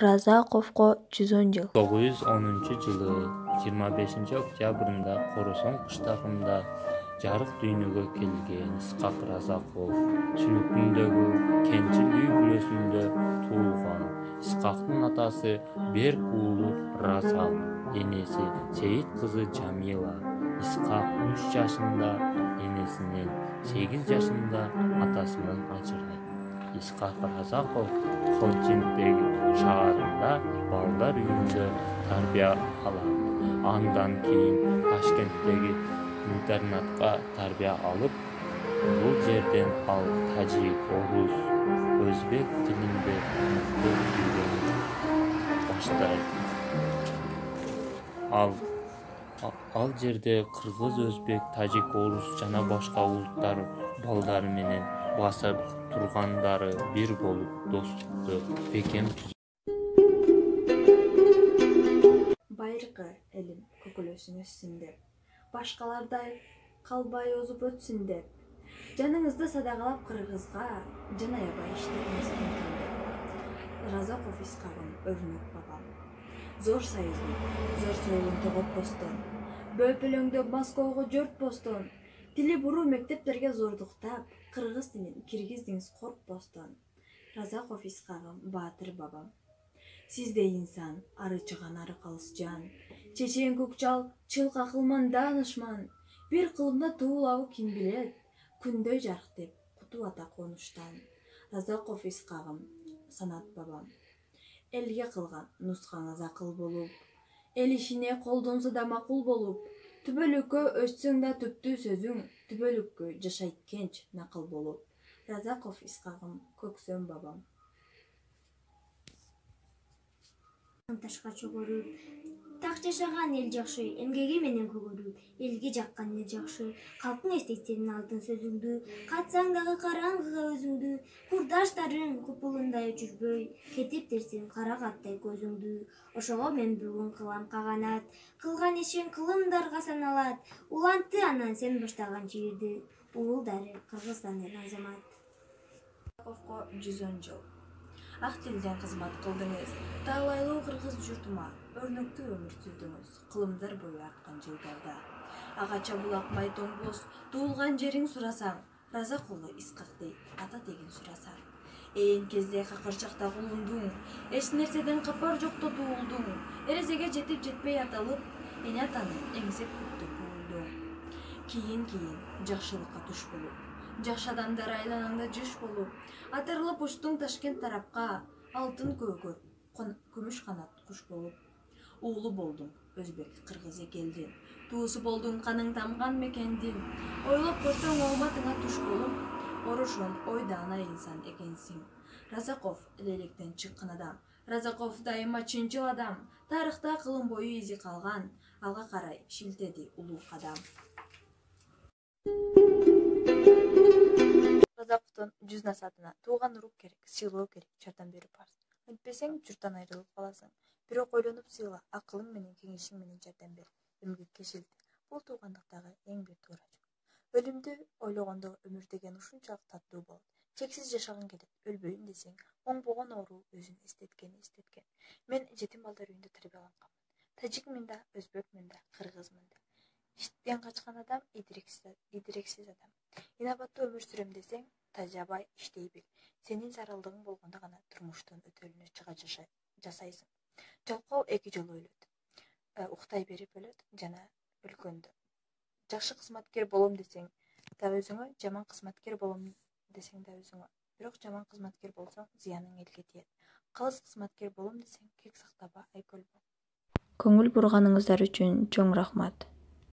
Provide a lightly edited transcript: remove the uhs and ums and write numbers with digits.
Разаковго 110 жыл. 910-жылы 25 октябрында Қорасан кыштагында жарык дүйнөгө келген Исхак Разаков Чүлүкүндөгү Кенчил үй бүлөсүндө туулган. Исхактын атасы Берк уулу Разак, энеси Сейит кызы Жамила. Исхак 3 жашында энесинен, 8 жашында атасынан ажырайт. Исхак Разаков Хотчинтеги шаарында балдар үйүндө тарбия алат. Андан кийин Ташкенттеги интернатка тарбия алып, бул жерден ал тажик, орус, өзбек тилинде үйрөнүп баштайт. Ал жерде кыргыз, өзбек, тажик, орус жана башка улуттар балдары менен басып тургандары бир болуп достукту бекем түзөт. Байыркы элим көкөлөсүн өссүн деп, башкалардай калбай озуп өтсүн деп, жаныңызды садакалап кыргызга жан аябай иштегиңиз мүмкүн деп. Разаков Исхагым өрнөк бабам. Зор сайызым, зор союлун тоготпостон, бөпөлөңдөп Москвага жортпостон, тили буруу мектептерге зордуктап, кыргыз тилин киргиздиңиз коркпостон. Разаков Исхагым баатыр бабам. Сиздей инсан, ары чыган ары калыс жан, чечен көкчал, чылка кылман даанышман, бир кылымда туулабы ким билет, күндөй жарк деп, куту ата конуштан. Разаков Исхагым санат бабам. Элге кылган нускаңыз акыл болуп, эл ишине колдонсо да макул болуп, түбөлүккө өссөң да түптүү сөзүң, түбөлүккө жашайт кенч накыл болуп. Разаков Исхагым көксөм бабам. Ташка чогору, так жашаган эл жакшы, эмгеги менен көгөрүп, элге жаккан эл жакшы, калктын эстейт сенин алтын сөзүңдү, катсаң дагы караңгыга өзүңдү, курдаштарың купулундай жүрбөй, кетиптирсиң кара каттай көзүңдү. Ошого мен бүгүн кылам каганат, кылган ишин кылымдарга саналат, улантты анан сен баштаган чийирди, уулдары Кыргызстан эл азамат. Разаковго 110 жыл. Ак тилден кызмат кылдыңыз, таалайлуу кыргыз журтума өрнөктүү өмүр сүрдүңүз, кылымдар бою арткан жылдарда. Агача булак майтоңбоз, туулган жериң сурасаң, Разак уулу Исхак дейт, ата тегин сурасаң. Ээн кезде какырчакта кулундуң, эч нерседен капар жокто туулдуң, эрезеге жетип жетпей аталып, эне атаны эңсеп күттүп буулдуң. Кийин жакшылыкка туш болуп, жакшы адамдар айланаңда жыш болуп, атырылып учтуң Ташкент тарапка, алтын көөгөр, күмүш канат куш болуп. Уулу болдуң өзбек, кыргыз экелдин, туусу болдуң каның тамган мекендин. Ойлоп көрсөң ооматыңа туш болуп, орошон ойдаана инсан экенсиң. Разаков элеликтен чыккан адам, Разаков дайыма чынчыл адам, тарыхта кылым бою изи калган, алга карай шилтеди улуу кадам. Разаковдун 100 насатына тууган урук керек, сыйлоо керек, жардам берип барсын. Антпесең журттан айрылып каласың. Бирок ойлонуп сыйла, акылың менен, кеңешиң менен жардам бер. Эмгекке шилте. Бул туугандыктагы эң бир туура жол. Өлүмдү ойлогондо өмүр деген ушунчалык таттуу болот. Чексиз жашагың келет, өлбөйүн десең, оңбогон оору өзүн эстеткен. Мен жетим балдар үйүндө тарбиялангамын. Тажикмин да, өзбекмин да, кыргызмын да. Иштен качкан адам идирексиз адам. Инабаттуу өмүр сүрөм десең, тажабай иштей бил. Сенин зарылдыгың болгондо гана турмуштун өтөлүнө чыга жасайсың. Жалкоо эки жолу өлөт. Уктай берип өлөт жана өлгөндө. Жакшы кызматкер болом десең да өзүңө, жаман кызматкер болом десең да өзүңө. Бирок жаман кызматкер болсоң, зыяның элге тиет. Калыс кызматкер болом десең, кек сактаба, айкөл бол. Көңүл бурганыңыздар үчүн чоң рахмат.